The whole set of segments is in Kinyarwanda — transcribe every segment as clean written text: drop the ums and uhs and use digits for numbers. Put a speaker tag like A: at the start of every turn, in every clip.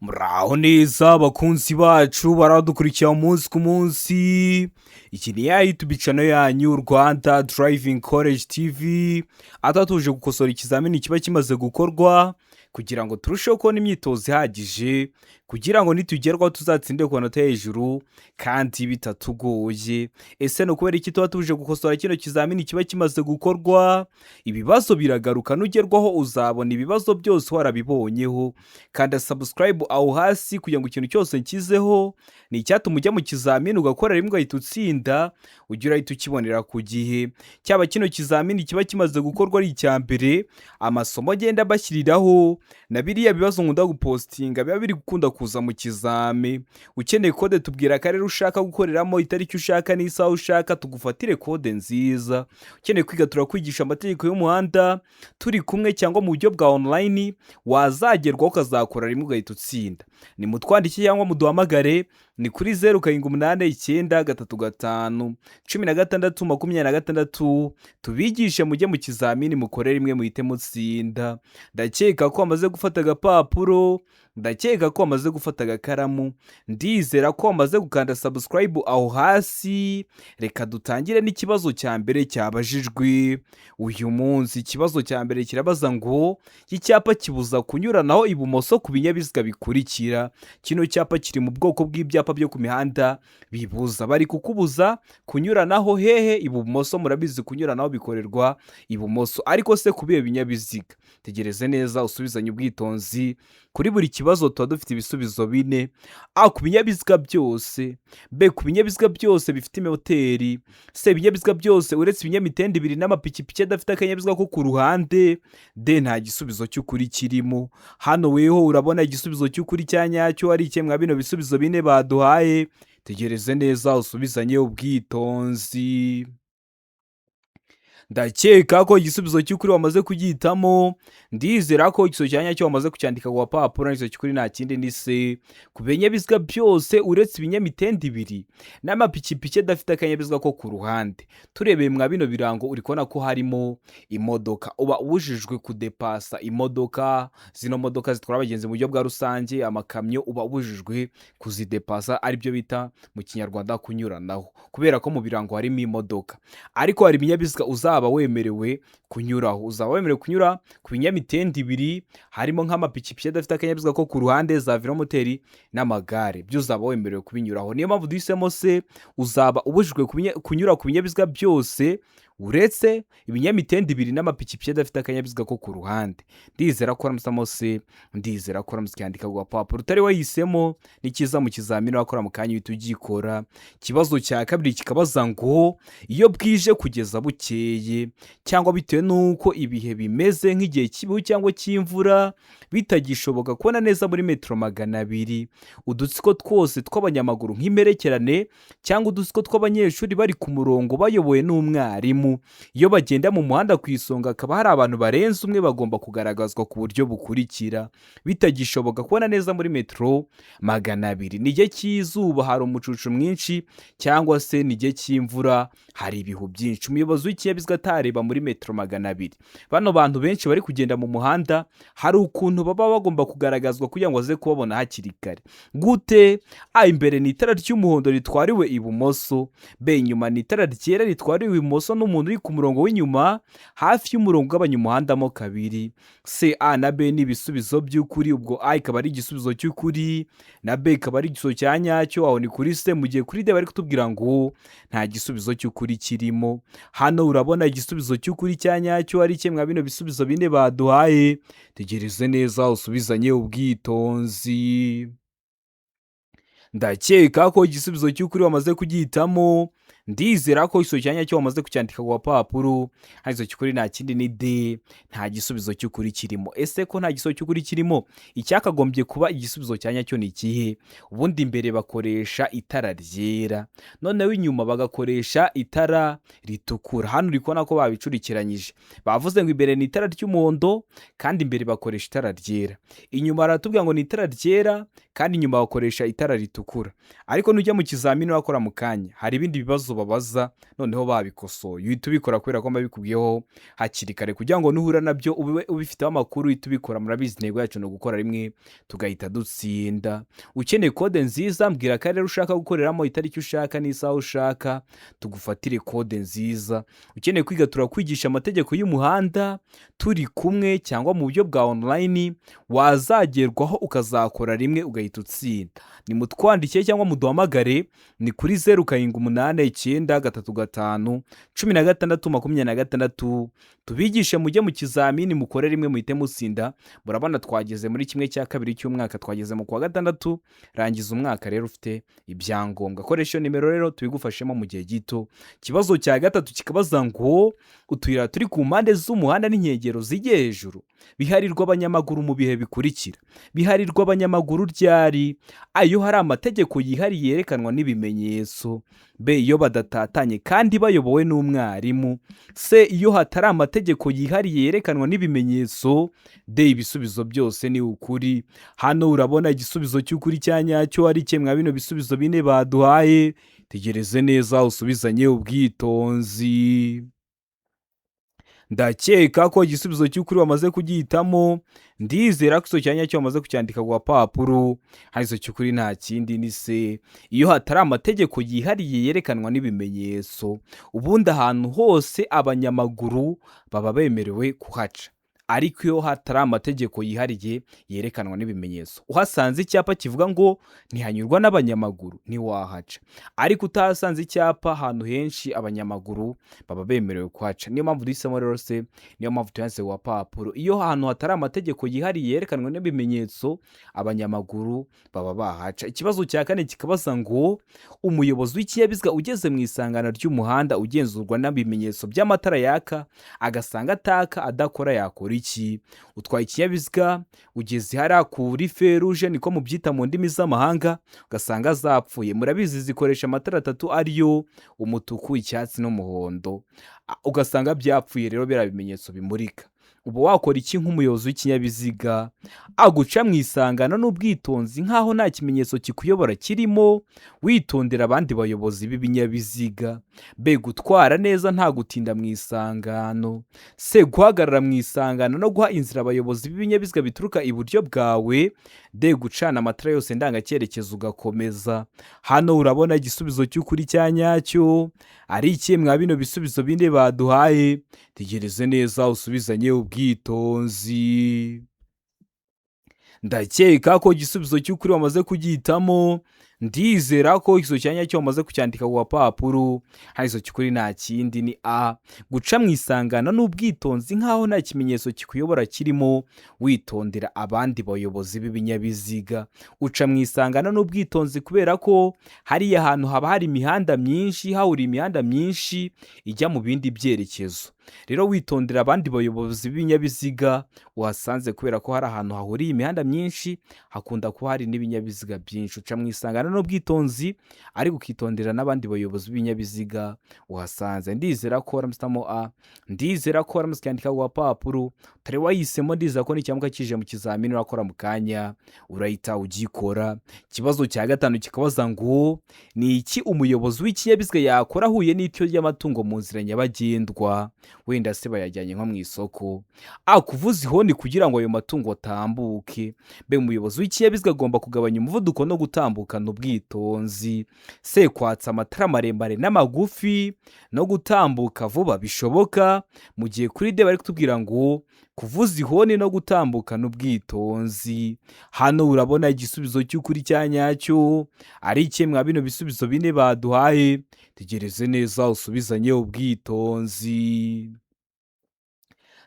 A: Muraho neza bakunzi bacu baradukurikira umunsi ku munsi. Iki ni ya YouTube channel yanyu Rwanda Driving College TV. Atatuje gukosora ikizamini kiba kimaze gukorwa kugira ngo turusheho kubona imyitozo ihagije, kugira ngo nitugerwaho tuzatsinde ku manota hejuru kandi bitatugoye. Ese no kubera iki tuba tuje gukosora kino kizamini kiba kimaze gukorwa? Ibibazo biragaruka, nugerwaho uzabona ibibazo byose warabibonyeho. Kanda subscribe aho hasi kugira ngo ikintu cyose nkizeho ni icyatuma ujya mu kizamini ugakora rimwe ugahita utsinda, ujya urahita ukibonera ku gihe. Cyaba kino kizamini kiba kimaze gukorwa ari icya mbere, amasomo agenda bashyiriraho na biriya bibazo nkunda gupostinga biba biri gukunda kuza mu kizame. Ukeneye kode tubwira akarere ushaka gukoreramo, itariki ushaka n'isaha ushaka, tugufatire kode nziza. Ukeneye kwiga turakwigisha amategeko y'umuhanda turi kumwe cyangwa mu buryo bwa online, wazagerwaho ukazakora rimwe ugahita utsinda. Ni mutwandike cyangwa muduhamagare, ni kuri 0789351626 tubigishe mujye mu kizamini mukore rimwe muhite mutsinda. Ndakeka ko wamaze gufata agapapuro, ndakeka ko wamaze gufata agakaramu, ndizera ko wamaze gukanda subscribe aho hasi. Reka dutangire n'ikibazo cya mbere cyabajijwe uyu munsi. Ikibazo cya mbere kirabaza ngo icyapa kibuza kunyuranaho ibumoso ku binyabiziga bikurikira. Kino cyapa kiri mu bwoko bw'ibyapa byo ku mihanda bibuza, bari kukubuza kunyuranaho hehe? Ibumoso. Murabizi kunyuranaho bikorerwa ibumoso, ariko se kubiye binyabiziga? Tegereze neza usubizanye ubwitonzi. Kuri buri kibazo tuba dufite ibisubizo bine: A ku binyabiziga byose, B ku binyabiziga byose bifite moteri, C ibinyabiziga byose uretse ibinyamitende ibiri n'amapikipiki adafite akanyabiziga ko ku ruhande, D nta gisubizo cy'ukuri kirimo. Hano weho urabona igisubizo cy'ukuri cya nyacyo ari ikemwa bino bisubizo bine baduhaye. Tegereze neza usubizanye ubwitonzi. Ndakeka ko igisubizo cy'ukuri wamaze kugihitamo, ndizera ko igisubizo cya nyacyo wamaze kucyandika ku gapapuro. N'igisubizo cy'ukuri nta kindi ni C ku binyabiziga byose uretse ibinyamitende ibiri n'amapikipiki adafite akanyabiziga ko ku ruhande. Turebeye mwa bino birango uri kubona ko harimo imodoka, uba ubujijwe kudepasa imodoka. Zino modoka zitwara abagenzi mu buryo bwa rusange, amakamyo, uba ubujijwe kuzidepasa, aribyo bita mu kinyarwanda kunyuranaho, kubera ko mu birango harimo imodoka. Ariko hari ibinyabiziga uzaba wemerewe kunyuraho. Uzaba wemerewe kunyura ku binyamitende ibiri, harimo nk'amapikipiki adafite akanyabiziga ko ku ruhande, za velomoteri n'amagare, byo uzaba wemerewe kubinyuraho. Niyo mpamvu duhisemo se, uzaba ubujijwe kunyura ku binyabiziga byose uretse ibinyamitende ibiri n'amapikipiki adafite akanyabiziga ko ku ruhande. Ndizera ko ramusamo se, ndizera ko ramusyandika ku gapapuro. Utari wahisemo ni cyiza mu kizamini wakora mu kanya uhita ugikora. Ikibazo cya kabiri kikabaza ngo iyo bwije kugeza bukeye, cyangwa bitewe n'uko ibihe bimeze nk'igihe cy'ibihu cyangwa cy'imvura, bitagishoboka kubona neza muri metero 200, udutsiko twose tw'abanyamaguru nk'imperekerane cyangwa udutsiko tw'abanyeshuri bari ku murongo bayobowe n'umwarimu, iyo bagenda mu muhanda ku isonga hakaba hari abantu barenze umwe, bagomba kugaragazwa ku buryo bukurikira. Bitagishoboka kubona neza muri metero 200, ni igihe cy'izuba hari umucucu mwinshi, cyangwa se ni igihe cy'imvura hari ibihu byinshi. Umuyobozi w'ikinyabiziga atareba muri metero 200. Bano bantu benshi bari kugenda mu muhanda hari ukuntu baba bagomba kugaragazwa kugira ngo aze kubabona hakiri kare. Gute? A imbere ni itara ry'umuhondo ritwariwe ibumoso, B inyuma ni itara ryera ritwariwe ibumoso n'umuntu uri ku murongo w'inyuma hafi y'umurongo ugabanya umuhanda mo kabiri. C, A na B ni ibisubizo by'ukuri, ubwo A ikaba ari igisubizo cy'ukuri na B ikaba ari igisubizo cya nyacyo. Aho ni kuri C, mu gihe kuri D bari kutubwira ngo nta gisubizo cy'ukuri kirimo. Hano urabona igisubizo cy'ukuri cya nyacyo ari kimwe bino bisubizo bine baduhaye. Tegereze neza usubizanye ubwitonzi. Ndakeka ko igisubizo cy'ukuri wamaze kugihitamo, ndizera ko igisubizo cya nyacyo wamaze kucyandika ku gapapuro. Igisubizo cy'ukuri nta kindi ni D, nta gisubizo cy'ukuri kirimo. Ese ko nta gisubizo cy'ukuri kirimo, icyakagombye kuba igisubizo cya nyacyo ni ikihe? Ubundi imbere bakoresha itara ryera, noneho inyuma bagakoresha itara ritukura. Hano uri kubona ko babicurikiranyije, bavuze ngo imbere ni itara ry'umuhondo kandi imbere bakoresha itara ryera, inyuma baratubwira ngo ni itara ryera kandi inyuma bakoresha itara ritukura. Ariko nujya mu kizamini wakora mu kanya, hari ibindi bibazo ibibazo babaza noneho babikosoye uhita ubikora kubera ko mbabikubwiyeho hakiri kare kugira ngo nuhura nabyo ube ubifiteho amakuru uhita ubikora. Murabizi intego yacu ni ugukora rimwe tugahita dutsinda. Ukeneye kode nziza mbwira akarere ushaka gukoreramo, itariki ushaka n'isaha ushaka, tugufatire kode nziza. Ukeneye kwiga turakwigisha amategeko y'umuhanda turi kumwe cyangwa mu buryo bwa online, wazagerwaho ukazakora rimwe ugahita utsinda. Nimutwandikiye cyangwa muduhamagare ni kuri 0789351626 tubigishe mujye mu kizamini mukore rimwe muhite mutsinda. Murabona twageze muri kimwe cya kabiri cy'umwaka, twageze mu kwa gatandatu. Rangiza umwaka rero ufite ibyangombwa. Koresha nimero rero tubigufashemo mu gihe gito. Ikibazo cya gatatu kikabaza ngo utuyira turi ku mpande z'umuhanda n'inkengero zijye hejuru biharirwa abanyamaguru mu bihe bikurikira. Biharirwa abanyamaguru ryari? Ayo hari amategeko yihariye yerekanwa n'ibimenyetso. B, iyo badatatanye kandi bayobowe n'umwarimu. C, iyo hatari amategeko yihariye yerekanwa n'ibimenyetso. D, ibisubizo byose ni ukuri. Hano urabona igisubizo cy'ukuri cya nyacyo ari kimwe bino bisubizo bine baduhaye. Tegereze neza usubizanye ubwitonzi. Ndakeka ko igisubizo cy'ukuri wamaze kugihitamo. Ndizera ko cyanya cyo wamaze kucyandika ku papuro. Harizo cy'ukuri nta kindi ni C, iyo hatari amategeko yihariye yerekanwa n'ibimenyetso. Ubundi ahantu hose abanyamaguru baba bemerewe kuhaca, ariko iyo hatari amategeko yihariye yerekanwa n'ibimenyetso, uhasanze icyapa kivuga ngo ntihanyurwa n'abanyamaguru ntiwahaca, ariko utahasanze icyapa ahantu henshi abanyamaguru baba bemerewe kuhaca. Niyo mpamvu duhisemo rero se, niyo mpamvu tuyanditse ku papuro. Iyo ahantu hatari amategeko yihariye yerekanwa n'ibimenyetso abanyamaguru baba bahaca. Ikibazo cya kane kikabaza ngo umuyobozi w'ikinyabiziga ugeze mu isangano ry'umuhanda ugenzurwa n'ibimenyetso by'amatara yaka agasanga ataka adakora yakora iki? Utwaye ikinyabiziga ugeze hariya kuri feruje niko mubyita mu ndimi z'amahanga, ugasanga zapfuye. Murabizi zikoresha amatara atatu ariyo umutuku, icyatsi n'umuhondo, ugasanga byapfuye rero biriya bimenyetso bimurika. Uba wakora iki nk'umuyobozi w'ikinyabiziga? Aguca mu isangano n'ubwitonzi nkaho nta kimenyetso kikuyobora kirimo, witondera abandi bayobozi b'ibinyabiziga. B, gutwara neza nta gutinda mu isangano. C, guhagarara mu isangano no guha inzira abayobozi b'ibinyabiziga bituruka iburyo bwawe. D, gucana amatara yose ndangacyerekezo ugakomeza. Hano urabona igisubizo cy'ukuri cya nyacyo ari ikimwe bino bisubizo bine baduhaye. Tegereze neza usubizanye ubwitonzi. Ndakeka ko igisubizo cy'ukuri wamaze kugihitamo. Ndizera ko ikizo cyanya cyo wamaze kucyandika ku papuro. Harizo cy'ukuri nta kindi ni A, guca mu isangano n'ubwitonzi nkaho nta kimenyetso kikuyobora kirimo, witondera abandi bayobozi b'ibinyabiziga. Uca mu isangano n'ubwitonzi kubera ko hariya ahantu haba hari imihanda myinshi, hahuriye imihanda myinshi ijya mu bindi byerekezo. Rero witondera abandi bayobozi b'ibinyabiziga uhasanze kubera ko hari ahantu hahuriye imihanda myinshi hakunda kuba hari n'ibinyabiziga byinshi. Uca mu isangano n'ubwitonzi ariko ukitondera n'abandi bayobozi b'ibinyabiziga uhasanze. Ndizera ko waramusitamo A, ndizera ko waramusikandika ku papuro. Tare wahisemo, ndizera ko n'icyamuka kije mu kizamini urakora mu kanya urahita ugikora. Ikibazo cya gatanu kikabaza ngo ni iki umuyobozi w'ikinyabiziga yakora ahuye n'ityo ry'amatungo mu nzira nyabagendwa? Wenda se bayajyanye nko mu isoko. A, kuvuza ihoni kugira ngo ayo matungo atambuke. B, umuyobozi w'ikinyabiziga agomba kugabanya umuvuduko no gutambukana ubwitonzi. C, kwatsa amatara maremare n'amagufi no gutambuka vuba bishoboka. Mu gihe kuri D bari kutubwira ngo kuvuza ihoni no gutambukana ubwitonzi. Hano urabona igisubizo cy'ukuri cya nyacyo ari kimwe bino bisubizo bine baduhaye. Tegereze neza usubizanye ubwitonzi.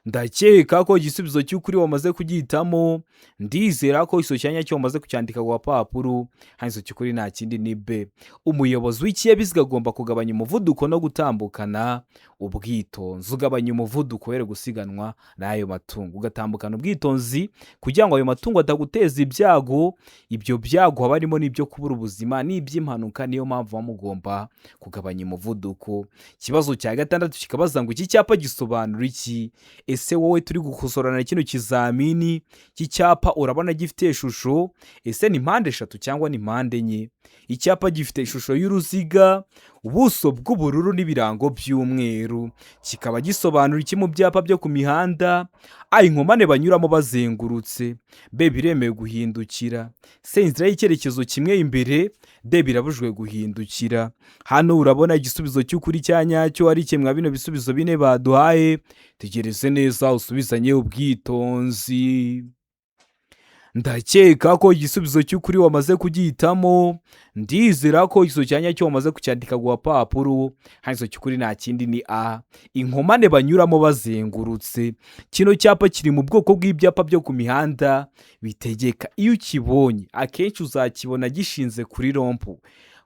A: Ndakeka ko igisubizo cy'ukuri wamaze kugihitamo. Ndizera ko iso cyanya cyo wamaze kucyandika ku papuro. Hanizo cy'ukuri nta kindi ni B, umuyobozi w'ikinyabiziga agomba kugabanya umuvuduko no gutambukana ubwitonzi. Ugabanya umuvuduko were gusiganwa n'ayo matungo, ugatambukana ubwitonzi kugira ngo ayo matungo ataguteza ibyago. Ibyo byago haba harimo n'ibyo kubura ubuzima n'iby'impanuka, niyo mpamvu bamugomba kugabanya umuvuduko. Ikibazo cya gatandatu kikabaza ngo iki cyapa gisobanura iki? Ese wowe turi gukosorana kino kizamini cy'icyapa urabona gifite ishusho, ese ni mpande eshatu cyangwa ni mpande enye? Icyapa gifite ishusho y'uruziga, ubuso bw'ubururu n'ibirango by'umweru. Kikaba gisobanura iki mu byapa byo ku mihanda? A, inkomane banyuramo bazengurutse. B, biremewe guhindukira. C, inzira y'icyerekezo kimwe imbere. D, birabujwe guhindukira. Hano urabona igisubizo cy'ukuri cya nyacyo ari kimwe bino bisubizo bine baduhaye. Tegereze neza usubizanye ubwitonzi. Ndakeka ko igisubizo cy'ukuri wamaze kugihitamo. Ndizera ko igisubizo cya nyacyo wamaze kucyandika ku gapapuro. Igisubizo cy'ukuri nta kindi ni A, inkomane banyuramo bazengurutse. Kino cyapa kiri mu bwoko bw'ibyapa byo ku mihanda bitegeka. Iyo ukibonye akenshi uzakibona gishinze kuri rompu.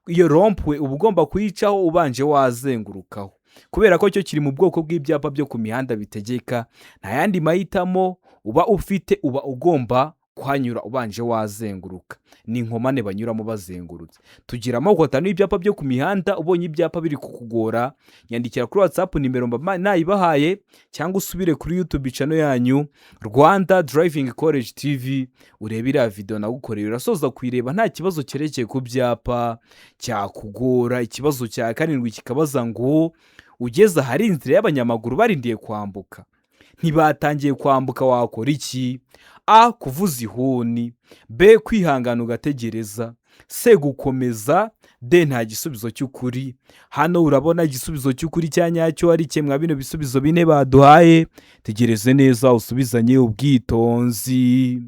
A: Iyo rompu uba ugomba kuyicaho ubanje wazengurukaho, kubera ko cyo kiri mu bwoko bw'ibyapa byo ku mihanda bitegeka. Nta yandi mahitamo uba ufite, uba ugomba kuhanyura ubanje wazenguruka. Ni inkomane banyuramo bazengurutse. Tugira amoko atanu y'ibyapa byo ku mihanda. Ubonye ibyapa biri kukugora, nyandikira kuri WhatsApp nimero nayibahaye, cyangwa usubire kuri YouTube channel yanyu Rwanda Driving College TV urebe iriya video nagukoreye. Urasoza kuyireba nta kibazo cyerekeye ku byapa cyakugora. Ikibazo cya karindwi kikabaza ngo ugeze ahari inzira y'abanyamaguru barindiye kwambuka, ntibatangiye kwambuka, wakora iki? A, kuvuza ihoni. B, kwihangana ugategereza. C, gukomeza. D, nta gisubizo cy'ukuri. Hano urabona igisubizo cy'ukuri cya nyacyo ari kimwe bino bisubizo bine baduhaye. Tegereze neza usubizanye ubwitonzi.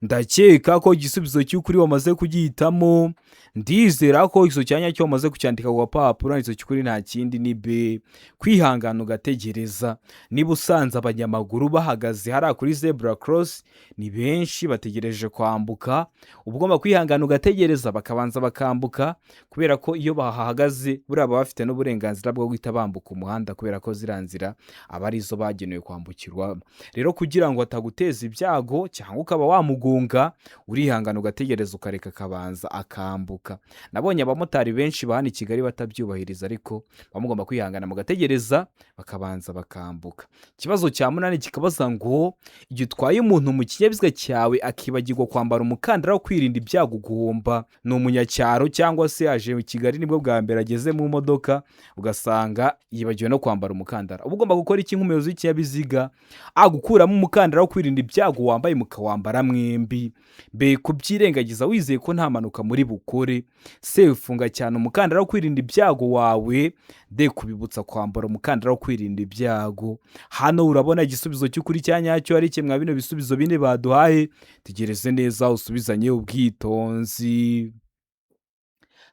A: Ndakeka ko igisubizo cy'ukuri wamaze kugihitamo. Ndizera ko igisubizo cya nyacyo wamaze kucyandika ku gapapuro. Igisubizo cy'ukuri nta kindi ni B, kwihangana ugategereza. Niba usanze abanyamaguru bahagaze hariya kuri zebra cross, ni benshi bategereje kwambuka, uba ugomba kwihangana ugategereza bakabanza bakambuka, kubera ko iyo bahahagaze buriya baba bafite n'uburenganzira bwo guhita bambuka umuhanda, kubera ko ziriya nzira aba arizo bagenewe kwambukirwamo. Rero kugira ngo ataguteza ibyago cyangwa ukaba wamugunga, urihangana ugategereza ukareka akabanza akambuka. Nabonye abamotari benshi bahana i Kigali batabyubahiriza, ariko bamugomba kwihangana mugategereza bakabanza bakambuka. Ikibazo cya munani kikabaza ngo igihe utwaye umuntu mu kinyabiziga cyawe akibagirwa kwambara umukandara wo kwirinda ibyago ugomba. Ni umunyacyaro cyangwa se aje i Kigali nibwo bwa mbere ageze mu modoka, ugasanga yibagiwe no kwambara umukandara. Uba ugomba gukora iki nk'umuyobozi w'ikinyabiziga? A, gukuramo umukandara wo kwirinda ibyago wambaye mukawambara mwembi. B, kubyirengagiza wizeye ko nta mpanuka muri bukore. C, ufunga cyane umukandara wo kwirinda ibyago wawe. D, kubibutsa kwambara umukandara wo kwirinda ibyago. Hano urabona igisubizo cy'ukuri cya nyacyo ari kimwe bino bisubizo bine baduhaye. Tegereze neza usubizanye ubwitonzi.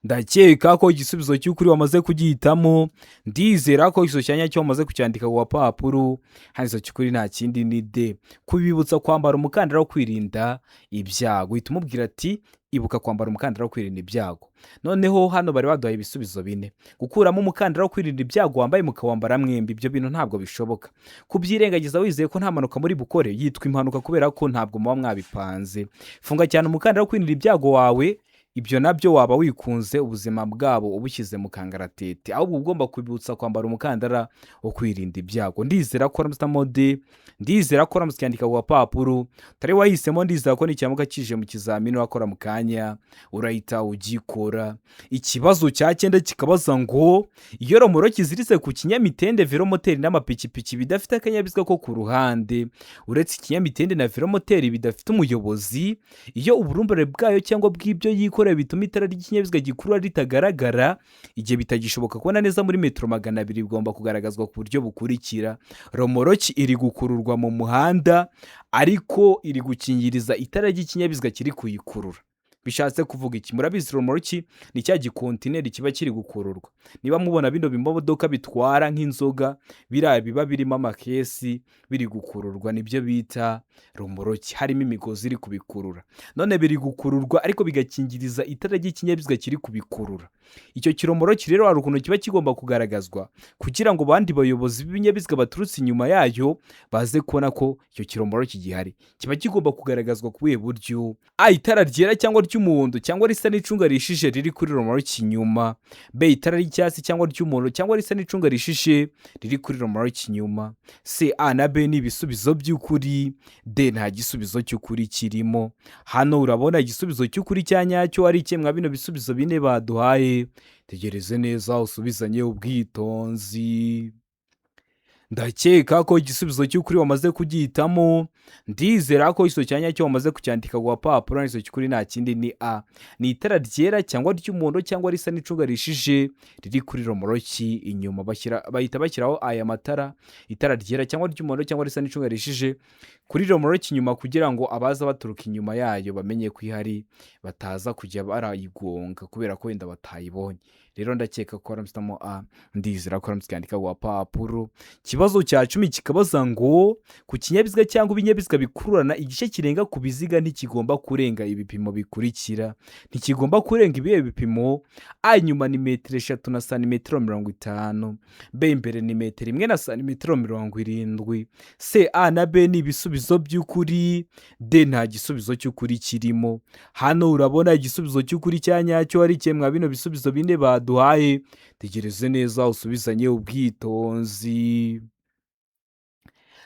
A: Ndakeka ko igisubizo cy'ukuri wamaze kugihitamo. Ndizera ko igisubizo cya nyacyo wamaze kucyandika ku gapapuro. Igisubizo cy'ukuri nta kindi ni D, kubibutsa kwambara umukandara wo kwirinda ibyago. Uhita umubwira ati ibuka kwambara umukandara wo kwirinda ibyago. Noneho hano bari baduhaye ibisubizo bine. Gukuramo umukandara wo kwirinda ibyago wambaye mukawambara mwembi, ibyo bintu ntabwo bishoboka. Kubyirengagiza wizeye ko nta mpanuka muri bukore, yitwa impanuka kubera ko ntabwo muba mwabipanze. Funga cyane umukandara wo kwirinda ibyago wawe, ibyo nabyo waba wikunze ubuzima bwabo ubushyize mu kangaratete, ahubwo ugomba kubibutsa kwambara umukandara wo kwirinda ibyago. Ndizera ko ramutamo D, ndizera ko ramutse cyandika ku gapapuro. Tari wahisemo, ndizera ko n'icyamuka kije mu kizamini wakora mu kanya urahita ugikora. Ikibazo cya 9 kikabaza ngo iyo romoro kiziritse ku kinyamitende, velomoteri n'amapikipiki bidafite akanyabiziga ko ku ruhande, uretse ikinyamitende na velomoteri bidafite umuyobozi, iyo uburumbure bwayo cyangwa bw'ibyo yikora bituma itara ry'ikinyabiziga gikurura ritagaragara, igihe bitagishoboka kubona neza muri metero 200 bigomba kugaragazwa ku buryo bukurikira. Romoroki iri gukururwa mu muhanda, ariko iri gukingiriza itara ry'ikinyabiziga kiri kuyikurura. Bishatse kuvuga iki? Murabizi romoroki ni cya gikontineri kiba kiri gukururwa. Niba mubona bino bimodoka bitwara nk'inzoga biriya biba birimo amakesi biri gukururwa, nibyo bita romoroki, harimo imigozi iri kubikurura. None biri gukururwa ariko bigakingiriza itara ry'ikinyabiziga kiri kubikurura. Icyo kiromoroki rero hari ukuntu kiba kigomba kugaragazwa kugira ngo bandi bayobozi b'ibinyabiziga baturutse inyuma yayo baze kubona ko icyo kiromoroki gihari. Kiba kigomba kugaragazwa ku buhe buryo? A, itara ryera cyangwa ry'umuhondo cyangwa risa n'icunga rishije riri kuri romoruki inyuma. B. Itara ry'icyatsi cyangwa ry'umuhondo cyangwa risa n'icunga rishije riri kuri romoruki inyuma. C. A na B ni ibisubizo by'ukuri. D. Nta gisubizo cy'ukuri kirimo. Hano urabona igisubizo cy'ukuri cya nyacyo ari kimwe bino bisubizo bine baduhaye. Tegereze neza usubizanye ubwitonzi. Ndakeka ko igisubizo cy'ukuri wamaze kugihitamo. Ndizera ko iso cyanya cyo wamaze kucyandika ku papuro. Iso cy'ukuri nta kindi ni A. Ni itara ryera cyangwa ry'umuhondo cyangwa risa n'icunga rishije riri kuri romoruki inyuma. Bahita bashyiraho aya matara, itara ryera cyangwa ry'umuhondo cyangwa risa n'icunga rishije kuri romoruki inyuma, kugira ngo abaza baturuka inyuma yayo bamenye ko ihari, bataza kujya barayigonga kubera ko wenda batayibonye. Rero ndakeka ko waramutamo A. Ndizera ko waramutse ku papuro. Ikibazo cya 10 kikabaza ngo ku kinyabiziga cyangwa ibinyabiziga bikururana igice kirenga ku biziga ntikigomba kurenga ibipimo bikurikira. Ntikigomba kurenga ibihe bipimo: A inyuma ni metero 3 na santimetero 50. B imbere ni metero 1 na santimetero 70. C. A na B ni ibisubizo by'ukuri. D. Nta gisubizo cy'ukuri kirimo. Hano urabona igisubizo cy'ukuri cya nyacyo ari kimwe bino bisubizo bine baduhaye. Tegereze neza usubizanye ubwitonzi.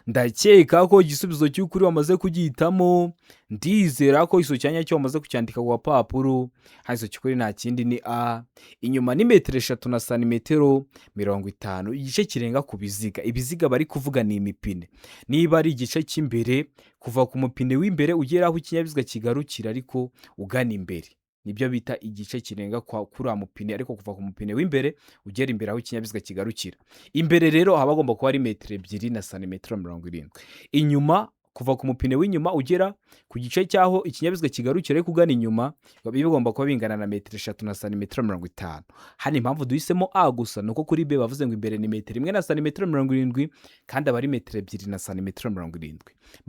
A: Ndakeka ko igisubizo cy'ukuri wamaze kugihitamo. Ndizera ko iso cyanya cyo wamaze kucyandika ku papuro. Iso cy'ukuri nta kindi ni A. Inyuma ni metero 3 na santimetero 50. Igice kirenga ku biziga. Ibiziga bari kuvuga ni imipine. Niba ari igice cy'imbere, kuva ku mupine w'imbere ugera aho ikinyabiziga kigarukira ariko ugana imbere, nibyo bita igice kirenga kuri mupine, ariko kuva ku mupine w'imbere ugera imbere aho ikinyabiziga kigarukira. Imbere rero haba hagomba kuba ari metero 2 na santimetero 70. Inyuma, kuva ku mupine w'inyuma ugera ku gice cyaho ikinyabiziga kigarukira ariko ugana inyuma, bigomba kuba bingana na metero 3 na santimetero 50. Hano impamvu duhisemo A gusa nuko kuri B bavuze ngo imbere ni metero 1 na santimetero 70 kandi aba ari metero 2 na santimetero 70.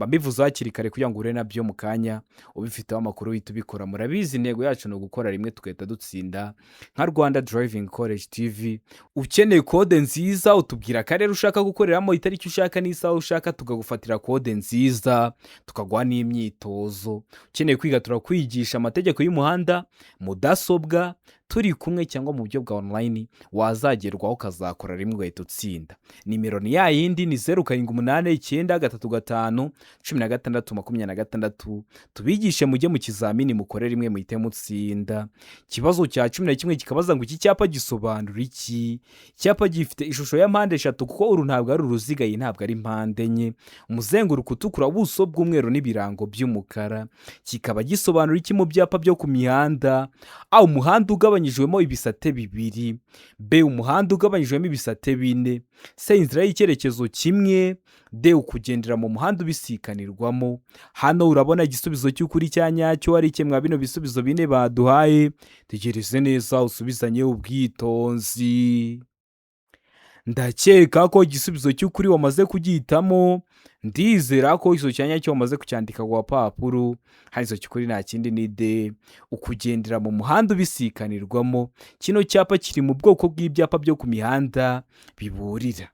A: Mbivuze hakiri kare kugira ngo ure nabyo mu kanya ubifiteho amakuru uhita ubikora. Murabizi intego yacu ni ugukora rimwe tugahita dutsinda. Nka Rwanda Driving College TV, ukeneye kode nziza utubwira akarere ushaka gukoreramo, itariki ushaka n'isaha ushaka, tukagufatira kode nziza tukaguha n'imyitozo. Ukeneye kwiga turakwigisha amategeko y'umuhanda, mudasobwa, turi kumwe cyangwa mu buryo bwa online, wazagerwaho ukazakora rimwe ugahita utsinda. Nimero ni ya yindi, ni 0789351626. tubigishe mujye mu kizamini mukore rimwe muhite mutsinda. Ikibazo cya 11 kikabaza ngo iki cyapa gisobanura iki? Icyapa gifite ishusho ya mpande 3 kuko uru ntabwo ari uruziga, iyi ntabwo ari mpande enye, umuzenguruko utukura, ubuso bw'umweru n'ibirango by'umukara. Kikaba gisobanura iki mu byapa byo ku mihanda? A. Umuhanda ugabanyijwemo ibisate bibiri. B. Umuhanda ugabanyijwemo ibisate 4. C. Inzira y'icyerekezo kimwe. D. Ukugendera mu muhanda ubisikanirwamo. Hano urabona igisubizo cy'ukuri cya nyacyo ari kimwe bino bisubizo bine baduhaye. Tegereze neza usubizanye ubwitonzi. Ndakeka ko igisubizo cy'ukuri wamaze kugihitamo. Ndizera ko iso cyanya cyo wamaze kucyandika ku papuro. Iso cy'ukuri nta kindi ni D. Ukugendera mu muhanda ubisikanirwamo. Kino cyapa kiri mu bwoko bw'ibyapa byo ku mihanda biburira.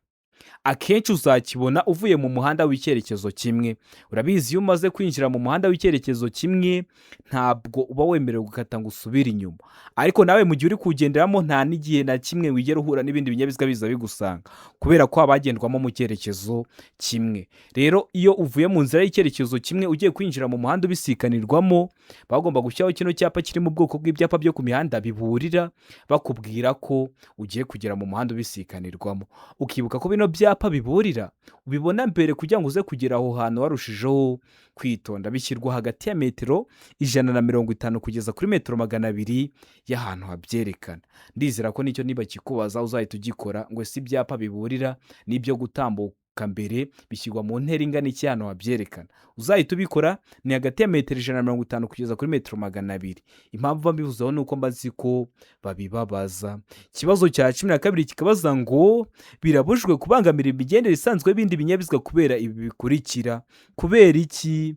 A: Akenshi uzakibona uvuye mu muhanda w'icyerekezo kimwe. Urabizi iyo umaze kwinjira mu muhanda w'icyerekezo kimwe ntabwo uba wemerewe gukata ngo usubire inyuma, ariko nawe mu gihe uri kugenderamo nta n'igihe na kimwe wigera uhura n'ibindi binyabiziga biza bigusanga, kubera ko abagendwamo mu cyerekezo kimwe. Rero iyo uvuye mu nzira y'icyerekezo kimwe ugiye kwinjira mu muhanda ubisikanirwamo, bagomba gushyiraho kino cyapa kiri mu bwoko bw'ibyapa byo ku mihanda biburira, bakubwira ko ugiye kugera mu muhanda ubisikanirwamo. Ukibuka ko bino byapa biburira ubibona mbere kugira ngo uze kugera aho hantu warushijeho kwitonda. Bishyirwa hagati ya metero 150 kugeza kuri metero 200 y'ahantu habyerekana. Ndizera ko nicyo niba kikubaza uzahita ugikora, ngo si ibyapa biburira n'ibyo gutambuka mbere bishyirwa mu ntera ingana iki hano habyerekana. Uzahita ubikora ni hagati ya metero 150 kugeza kuri metero 200. Impamvu mbivuzeho nuko mbazi ko babibabaza. Ikibazo cya 12 kikabaza ngo birabujwe kubangamira imigendere isanzwe y'ibindi binyabiziga kubera ibi bikurikira. Kubera iki?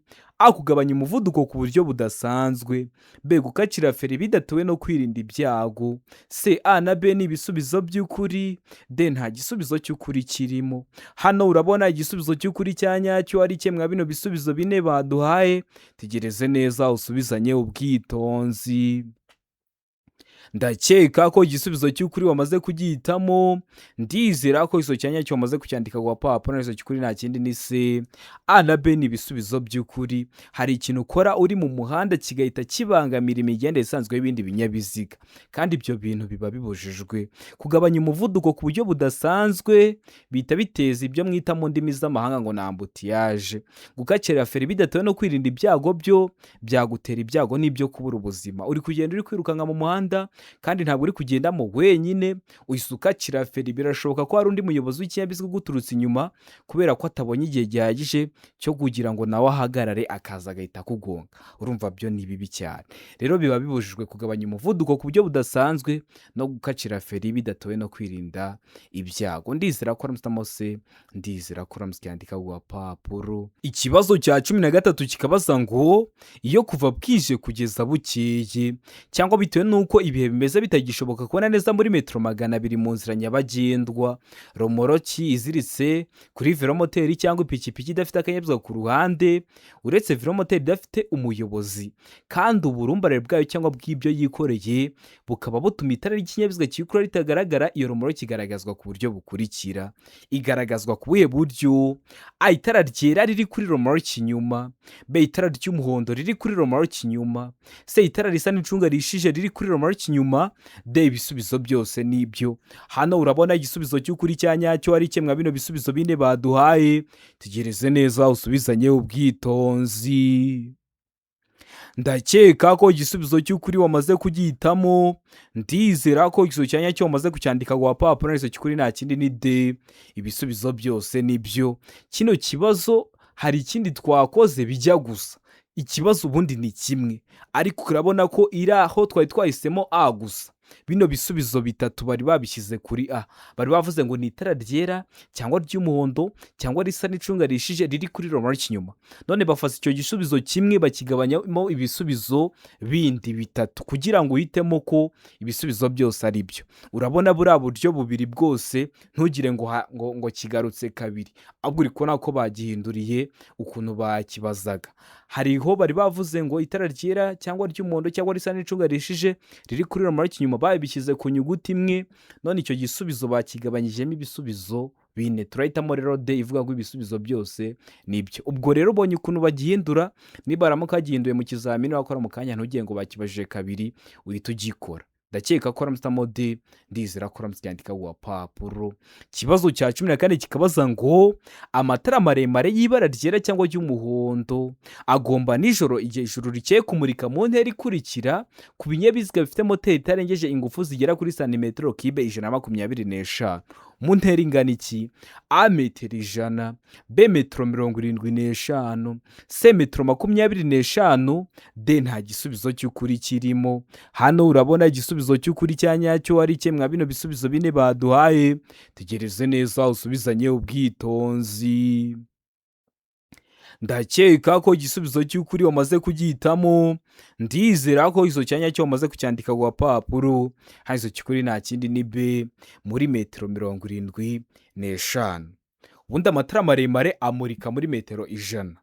A: kugabanya umuvuduko ku buryo budasanzwe. B. Gukatira feri bidatewe no kwirinda ibyago. C. A na B ni ibisubizo by'ukuri. D. Nta gisubizo cy'ukuri kirimo. Hano urabona igisubizo cy'ukuri cya nyacyo ari kimwe bino bisubizo bine baduhaye. Tegereze neza usubizanye ubwitonzi. Ndakeka ko igisubizo cy'ukuri wamaze kugihitamo. Ndizera ko iso cyanya cyo wamaze kucyandika ku papuro, iso cy'ukuri nta kindi ni C. A na B ni ibisubizo by'ukuri. Hari ikintu ukora uri mu muhanda kigahita kibangamira imigendere isanzwe y'ibindi binyabiziga, kandi ibyo bintu biba bibujijwe. Kugabanya umuvuduko ku buryo budasanzwe bihita biteza ibyo mwita mu ndimi z'amahanga ngo ni ambutiyaje. Gukatira feri bidatewe no kwirinda ibyago byo byagutera ibyago n'ibyo kubura ubuzima. Uri kugenda uri kwirukanka mu muhanda kandi ntabwo uri kugendamo wenyine, uhise ukatira feri. Birashoboka ko hari undi muyobozi w'ikinyabiziga uguturutse inyuma, kubera ko atabonye igihe gihagije cyo kugira ngo nawe ahagarare, akaza agahita akugonga. Urumva byo ni bibi cyane. Rero biba bibujijwe kugabanya umuvuduko ku buryo budasanzwe no gukatira feri bidatewe no kwirinda ibyago. Ndizera ko uramutse se, ndizera ko uramutse yandika ku papuro. Ikibazo cya 13 kikabaza ngo iyo kuva bwije kugeza bukeye cyangwa bitewe nuko ibihe bimeze bitagishoboka kubona neza muri metero 200 mu nzira nyabagendwa, romoroki iziritse kuri velomoteri cyangwa ipikipiki idafite akanyabiziga ku ruhande, uretse velomoteri idafite umuyobozi, kandi uburumbarare bwayo cyangwa bw'ibyo yikoreye bukaba butuma itara ry'ikinyabiziga cyikora ritagaragara. Iyo romoroki igaragazwa ku buryo bukurikira. Igaragazwa ku buhe buryo? A. Itara ryera riri kuri romoroki inyuma. B. Itara ry'umuhondo riri kuri romoroki inyuma. C. Itara risa n'icunga rishije riri kuri romoroki inyuma. D. Ibisubizo byose nibyo. Hano urabona igisubizo cy'ukuri cya nyacyo ari kimwe bino bisubizo bine baduhaye. Tegereze neza usubizanye ubwitonzi. Ndakeka ko igisubizo cy'ukuri wamaze kugihitamo. Ndizera ko igisubizo cya nyacyo wamaze kucyandika ku papuro, iso cy'ukuri nta kindi ni D. Ibisubizo byose nibyo. Kino kibazo hari ikindi twakoze bijya gusa. Ikibazo ubundi ni kimwe, ariko urabona ko iri aho twari twahisemo A gusa. Bino bisubizo bitatu bari babishyize kuri A. Bari bavuze ngo ni itara ryera cyangwa ry'umuhondo cyangwa risa n'icunga rishije riri kuri romoroki inyuma. None bafata icyo gisubizo kimwe bakigabanyamo ibisubizo bindi bitatu kugira ngo uhitemo ko ibisubizo byose ari byo. Urabona buriya buryo bubiri bwose ntugire ngo kigarutse kabiri, ahubwo uri kubona ko bagihinduriye ukuntu bakibazaga. Hariho bari bavuze ngo itara ryera cyangwa ry'umuhondo cyangwa risa n'icunga rishije riri kuri romoroki inyuma, babishyize ku nyuguti imwe. None icyo gisubizo bakigabanyijemo ibisubizo bine. Turahitamo rero D ivuga ngo ibisubizo byose nibyo. Ubwo rero ubonye ukuntu bagihindura. Niba baramuka bagihinduye mu kizamini wakora mu kanya, ntugire ngo bakibajije kabiri uhita ugikora. Ndakeka ko uramutse D. Ndizera ko uramutse yandika ku papuro. Ikibazo cya 14 kikabaza ngo amatara maremare y'ibara ryera cyangwa ry'umuhondo agomba nijoro igihe ijuru rikeye kumurika mu ntera ikurikira ku binyabiziga bifite moteri itarengeje ingufu zigera kuri santimetero kibe 125 mu ntera ingana iki? A. Metero 100. B. Metero 75. C. Metero 25. D. Nta gisubizo cy'ukuri kirimo. Hano urabona igisubizo cy'ukuri cya nyacyo ari kimwe bino bisubizo bine baduhaye. Tegereze neza usubizanye ubwitonzi. Ndakeka ko igisubizo cy'ukuri wamaze kugihitamo. Ndizera ko iso cyanya cyo wamaze kucyandika ku papuro. Iso cy'ukuri nta kindi ni B. Muri metero 75. Ubundi amatara maremare amurika muri metero 100,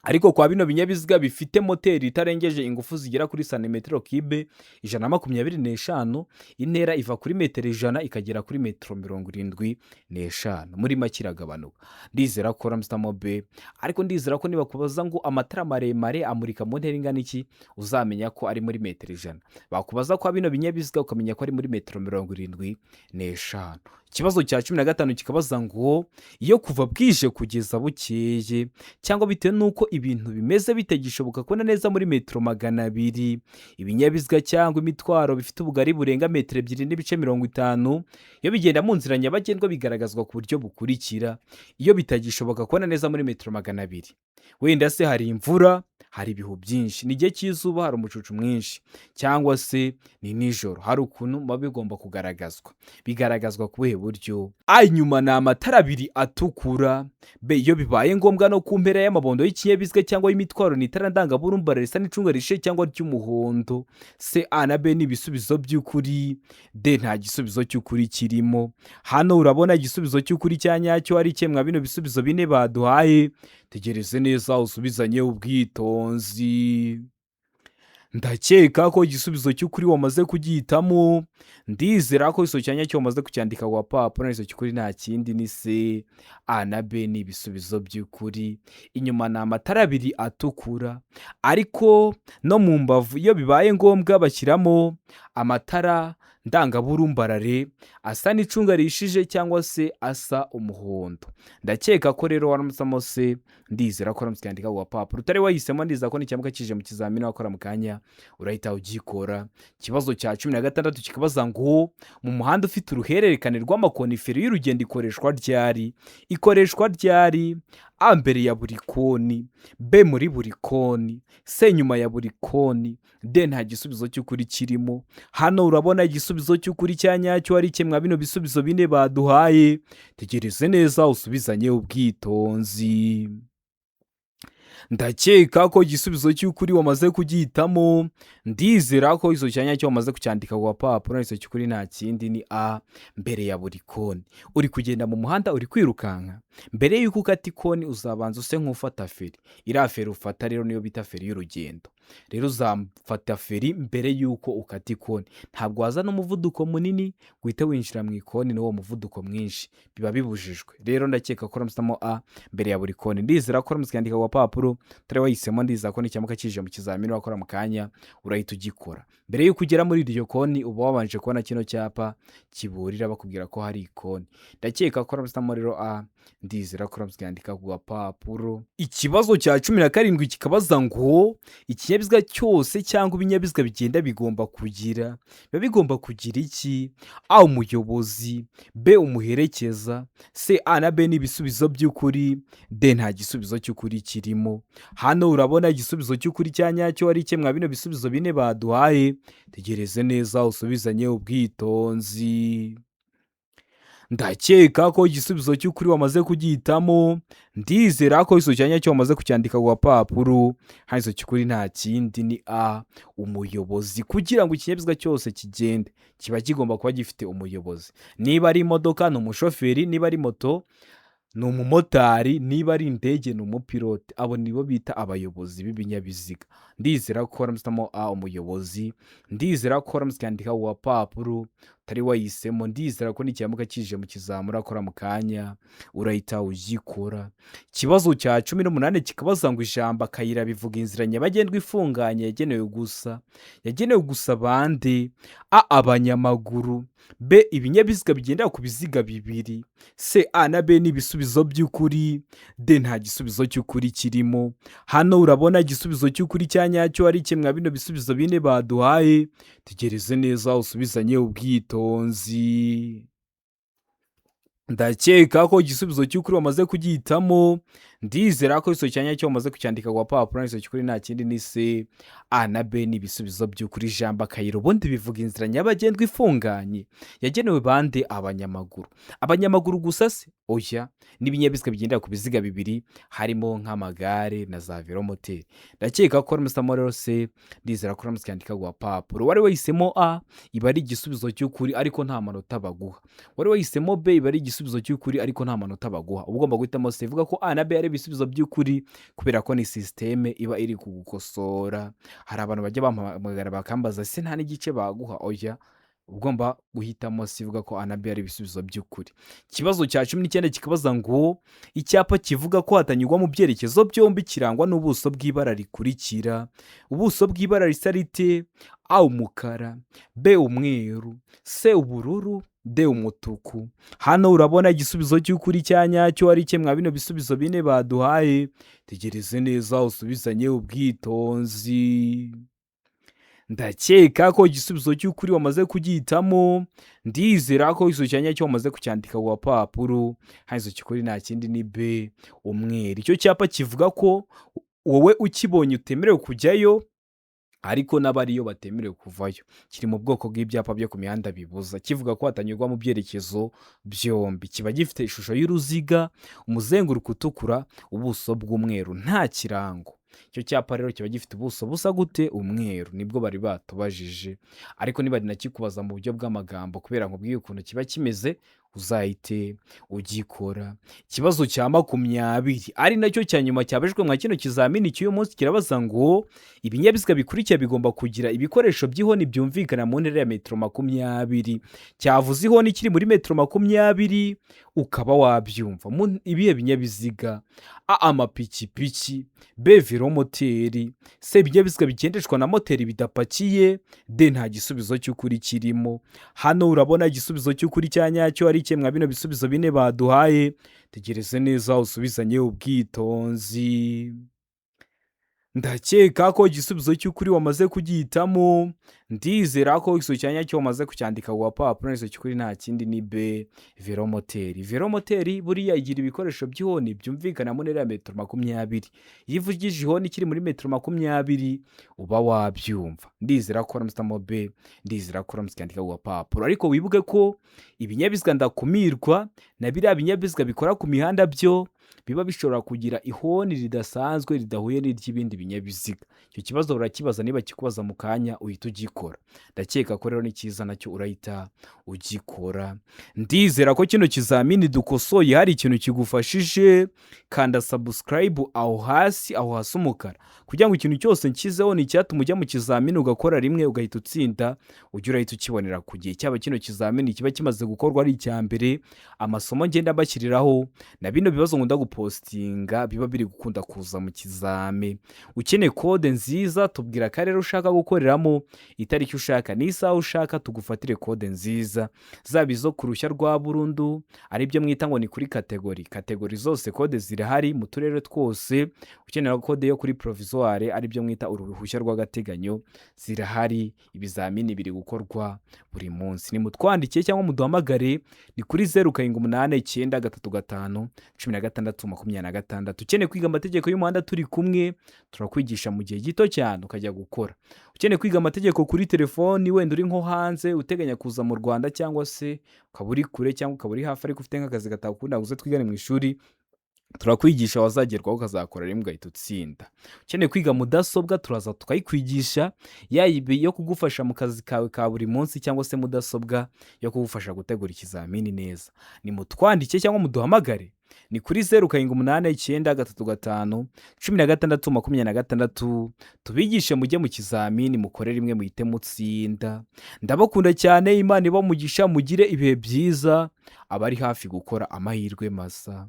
A: ariko kwa bino binyabiziga bifite moteri itarengeje ingufu zigera kuri santimetero kibe 125, intera iva kuri metero 100 ikagera kuri metero 75. Muri make iragabanuka. Ndizera ko uramutse B, ariko ndizera ko niba kubaza ngo amatara maremare amurika mu ntera ingana iki, uzamenya ko ari muri metero 100. Bakubaza ko bino binyabiziga ukamenya ko ari muri metero 75. Ikibazo cya 15 kikabaza ngo iyo kuva bwije kugeza bukeye cyangwa bitewe nuko ibintu bimeze bitagishoboka kubona neza muri metero 200, ibinyabiziga cyangwa imitwaro bifite ubugari burenga metero 2.50 iyo bigenda mu nzira nyabagendwa bigaragazwa ku buryo bukurikira. Iyo bitagishoboka kubona neza muri metero 200, wenda se hari imvura, hari ibihu byinshi, ni igihe cy'izuba hari umucucu mwinshi, cyangwa se ni nijoro hari ukuntu biba bigomba kugaragazwa. Bigaragazwa ku buhe buryo? Inyuma ni amatara abiri atukura. B, iyo bibaye ngombwa no ku mpera y'amabondo y'ikinyabiziga cyangwa y'imitwaro ni itara ndangaburumbarare risa n'icunga rishe cyangwa ry'umuhondo. C, A na B ni ibisubizo by'ukuri. D, nta gisubizo cy'ukuri kirimo. Hano urabona igisubizo cy'ukuri cya nyacyo ari cye mwa bino bisubizo bine baduhaye. Tegereze neza usubizanye ubwitonzi. Ndakeka ko igisubizo cy'ukuri wamaze kugihitamo. Ndizera ko iso cyanya cyo wamaze kucyandika ku papuro, iso cy'ukuri nta kindi ni C, A na B ni ibisubizo by'ukuri. Inyuma ni amatara abiri atukura, ariko no mu mbavu iyo bibaye ngombwa bashyiramo amatara ndangaburumbarare asa n'icunga rishije cyangwa se asa umuhondo. Ndakeka ko rero waramutsamo C, ndizera ko waramutse yandika ku papuro. Utari wahisemo ndizera ko n'icyambwa kije mu kizamini wakora mu kanya urahita ugikora. Ikibazo cya 16 kikabaza ngo mu muhanda ufite uruhererekane rw'amakoniferi y'urugendo ikoreshwa ryari? Ikoreshwa ryari? A, mbere ya buri koni. B, muri buri koni. C, nyuma ya buri koni. D, nta gisubizo cy'ukuri kirimo. Hano urabona igisubizo cy'ukuri cya nyacyo ari kimwe bino bisubizo bine baduhaye. Tegereze neza usubizanye ubwitonzi. Ndakeka ko igisubizo cy'ukuri wamaze kugihitamo. Ndizera ko iso cyanya cyo wamaze kucyandika ku papuro, iso cy'ukuri nta kindi ni A, mbere ya buri koni. Uri kugenda mu muhanda uri kwirukanka, mbere y'uko ukata ikoni uzabanza use nk'ufata feri. Iriya feri ufata rero niyo bita feri y'urugendo. Rero uzafata feri mbere y'uko ukata ikoni. Ntabwo wazana umuvuduko munini guhita winjira mu ikoni n'uwo muvuduko mwinshi, biba bibujijwe. Rero ndakeka ko ramusamo A, mbere ya buri koni. Ndizera ko ramuswe yandika ku papuro, utari wahisemo ndizera ko n'icyambwa kije mu kizamini wakora mu kanya urahita ugikora. Mbere y'uko ugera muri iryo koni uba wabanje kubona kino cyapa kiburira bakubwira ko hari ikoni. Ndakeka ko ramusamo rero A, ndizera ko ramuswe yandika ku papuro. Ikibazo cya 17 kikabaza ngo ikinyabiziga cyose cyangwa ibinyabiziga bigenda bigomba kugira iki? A, umuyobozi. B, umuherekeza. C, A na B ni ibisubizo by'ukuri. D, nta gisubizo cy'ukuri kirimo. Hano urabona igisubizo cy'ukuri cya nyacyo ari cye mwa bino bisubizo bine baduhaye. Tegereze neza usubizanye ubwitonzi. Ndakeka ko igisubizo cy'ukuri wamaze kugihitamo. Ndizera ko iso cyanya cyo wamaze kucyandika ku papuro, hano iso cy'ukuri nta kindi ni A, umuyobozi. Kugira ngo ikinyabiziga cyose kigende kiba kigomba kuba gifite umuyobozi. Niba ari imodoka ni umushoferi, niba ari moto ni umumotari, niba ari indege ni umupilote. Abo nibo bita abayobozi b'ibinyabiziga. Ndizera ko waramusamo A, umuyobozi. Ndizera ko waramutse yandika ku papuro, utari wahisemo ndizera ko n'icyambwa kije mu kizamura akora mu kanya urahita ugikora. Ikibazo cya 18 kikabaza ngo ijambo akayira bivuga inzira nyabagendwa ifunganye yagenewe gusa bande? A, abanyamaguru. B, ibinyabiziga bigendera ku biziga bibiri. C, A na B ni ibisubizo by'ukuri. D, nta gisubizo cy'ukuri kirimo. Hano urabona igisubizo cy'ukuri cya nyacyo ari kimwe bino bisubizo bine baduhaye. Tegereze neza usubizanye ubwitonzi. Ndakeka ko igisubizo cy'ukuri wamaze kugihitamo. Ndizera ko iso cyanya cyo wamaze kucyandika ku papuro, iso cy'ukuri nta kindi ni C, A na B ni ibisubizo by'ukuri. Ijambo akayira ubundi bivuga inzira nyabagendwa ifunganye yagenewe bande? Abanyamaguru. Abanyamaguru gusa se? Oya, n'ibinyabiziga bigendera ku biziga bibiri harimo nk'amagare na za velomoteri. Ndakeka ko ramusamo rero C, ndizera ko ramuswe yandika ku papuro. Wari wahisemo A, iba ari igisubizo cy'ukuri ariko nta manota baguha. Wari wahisemo B, iba ari igisubizo cy'ukuri ariko nta manota baguha. Uba ugomba guhitamo C. Ivuga ko A na B ari ibisubizo by'ukuri kubera ko ni systeme iba iri kugukosora. Hari abantu bajya bampamagara bakambaza se nta n'igice baguha. Oya, ugomba guhitamo C. Ivuga ko A na B ari ibisubizo by'ukuri. Ikibazo cya 19 kikabaza ngo icyapa kivuga ko hatanyurwa mu byerekezo byombi kirangwa n'ubuso bw'ibara rikurikira. Ubuso bw'ibara risa rite? A, umukara. B, umweru. C, ubururu. D, umutuku. Hano urabona igisubizo cy'ukuri cya nyacyo ari kimwe bino bisubizo bine baduhaye. Tegereze neza usubizanye ubwitonzi. Ndakeka ko igisubizo cy'ukuri wamaze kugihitamo. Ndizera ko iso cyanya cyo wamaze kucyandika ku papuro, hano iso cy'ukuri nta kindi ni B, umweru. Icyo cyapa kivuga ko wowe ukibonye utemerewe kujyayo, ariko n'abariyo batemerewe kuvayo. Kiri mu bwoko bw'ibyapa byo ku mihanda bibuza, kivuga ko hatanyurwa mu byerekezo byombi. Kiba gifite ishusho y'uruziga, umuzenguruko utukura, ubuso bw'umweru, nta kirango. Icyo cyapa rero kiba gifite ubuso busa gute? Umweru. Nibwo bari batubajije, ariko nibarinakikubaza mu buryo bw'amagambo, kubera nkubwiye ukuntu kiba kimeze, uzahite ugikora. Ikibazo cya 20 ari nacyo cya nyuma cyabajijwe mwa kino kizamini cy'uyu munsi, kirabaza ngo ibinyabiziga bikurikira bigomba kugira ibikoresho by'ihoni byumvikana mu ntera ya metero 20. Cyavuze ihoni kiri muri metero 20, ukaba wabyumva. Ibihe binyabiziga? A, amapikipiki; B, velomoteri; C, ibinyabiziga bigendeshwa na moteri bidapakiye; D, nta gisubizo cy'ukuri kirimo. Hano urabona igisubizo cy'ukuri cya nyacyo ari kimwe mwa bino bisubizo bine baduhaye. Tegereze neza usubizanye ubwitonzi. Ndakeka ko igisubizo cy'ukuri wamaze kugihitamo. Ndizera ko igisubizo cya nyacyo wamaze kucyandika ku gapapuro, n'igisubizo cy'ukuri nta kindi ni B, velomoteri. Velomoteri buriya igira ibikoresho by'ihoni byumvikana mu ntera ya metero 20. Iyo ivugije ihoni kiri muri metero 20, uba wabyumva. Ndizera ko uramutamo B, ndizera ko uramutse ku gapapuro. Ariko wibuke ko ibinyabiziga ndakumirwa na biriya binyabiziga bikora ku mihanda byo biba bishobora kugira ihoni ridasanzwe ridahuye n'iry'ibindi binyabiziga. Icyo kibazo urakibaza, niba kikubaza mu kanya uhita ugikora. Ndakeka ko rero ni cyiza nacyo urahita ugikora. Ndizera ko kino kizamini dukosoye hari ikintu kigufashije. Kanda subscribe aho hasi umukara, kugira ngo ikintu cyose nshyizeho ni icyatuma ujya mu kizamini ugakora rimwe ugahita utsinda, ujye urahita ukibonera ku gihe. Cyaba kino kizamini kiba kimaze gukorwa ari icya mbere, amasomo ngenda mbashyiriraho na bino bibazo nkunda gupostinga biba biri gukunda kuza mu kizame. Ukeneye kode nziza tubwira akarere ushaka gukoreramo, itariki ushaka n'isaha ushaka, tugufatire kode nziza. Zaba izo ku ruhushya rwa burundu, aribyo mwita ngo ni kuri kategori zose kode zirahari mu turere twose. Ukenera kode yo kuri provisoire, aribyo mwita uruhushya rw'agateganyo, zirahari. Ibizamini biri gukorwa buri munsi. Nimutwandikiye cyangwa muduhamagare, ni kuri 0789351626. Ukeneye kwiga amategeko y'umuhanda turi kumwe, turakwigisha mu gihe gito cyane ukajya gukora. Ukeneye kwiga amategeko kuri telefoni, wenda uri nko hanze uteganya kuza mu Rwanda, cyangwa se ukaba uri kure cyangwa ukaba uri hafi ariko ufite nk'akazi gatakunda guze twigane mu ishuri, turakwigisha wazagerwaho ukazakora rimwe ugahita utsinda. Ukeneye kwiga mudasobwa, turaza tukayikwigisha, yaba yo kugufasha mu kazi kawe ka buri munsi, cyangwa se mudasobwa yo kugufasha gutegura ikizamini neza. Nimutwandike cyangwa muduhamagare, ni kuri 0789351626. tubigishe mujye mu kizamini mukore rimwe muhite mutsinda. Ndabakunda cyane, Imana ibamugisha, mugire ibihe byiza. Abari hafi gukora amahirwe masa.